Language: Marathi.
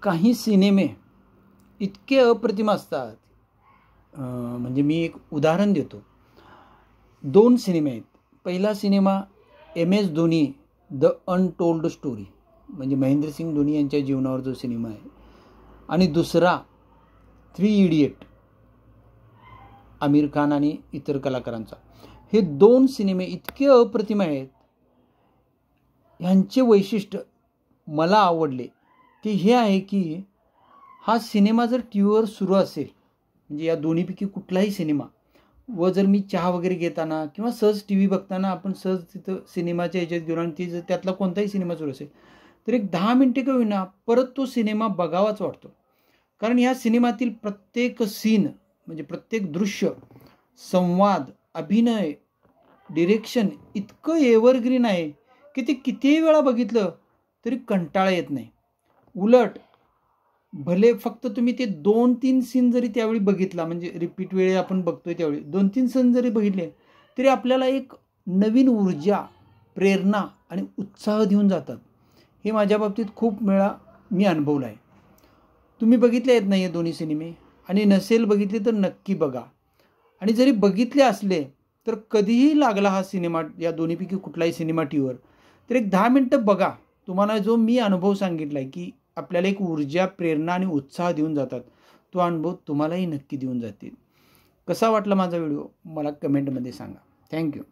काही सिनेमे इतके अप्रतिम असतात, म्हणजे मी एक उदाहरण देतो. 2 सिनेमे आहेत. पहिला cinema MS Dhoni the untold story, म्हणजे महेंद्रसिंग धोनी यांच्या जीवनावर जो सिनेमा आहे, आणि दुसरा 3 इडियट, आमिर खान आणि इतर कलाकारांचा. हे 2 सिनेमे इतके अप्रतिम आहेत. ह्यांचे वैशिष्ट्य मला आवडले ते हे आहे की हा सिनेमा जर टी व्हीवर सुरू असेल, म्हणजे या दोन्हीपैकी कुठलाही सिनेमा, व जर मी चहा वगैरे घेताना किंवा सहज टी व्ही बघताना आपण सहज तिथं सिनेमाच्या ह्याच्यात गेलो आणि ती जर त्यातला कोणताही सिनेमा सुरू असेल तर एक 10 मिनटे का होईना परत तो सिनेमा बघावाच वाटतो. कारण ह्या सिनेमातील प्रत्येक सीन, म्हणजे प्रत्येक दृश्य, संवाद, अभिनय, डिरेक्शन इतकं एव्हरग्रीन आहे की ते कितीही वेळा बघितलं तरी कंटाळा येत नाही. उलट भले फक्त तुम्ही ते 2-3 सीन जरी त्यावेळी बघितला, म्हणजे रिपीट वेळी आपण बघतोय त्यावेळी 2-3 सीन जरी बघितले तरी आपल्याला एक नवीन ऊर्जा, प्रेरणा आणि उत्साह देऊन जातात. हे माझ्या बाबतीत खूप वेळा मी अनुभवलं आहे. तुम्ही बघितले आहेत नाही हे दोन्ही सिनेमे, आणि नसेल बघितले तर नक्की बघा. आणि जरी बघितले असले तर कधीही लागला हा सिनेमा, या दोन्हीपैकी कुठलाही सिनेमा टी व्हीवर, तर एक 10 मिनटं बघा. तुम्हाला जो मी अनुभव सांगितला आहे की आपल्याला एक ऊर्जा, प्रेरणा आणि उत्साह देऊन जातात, तो अनुभव तुम्हालाही नक्की देऊन जातील. कसा वाटला माझा व्हिडिओ मला कमेंटमध्ये सांगा. थँक्यू.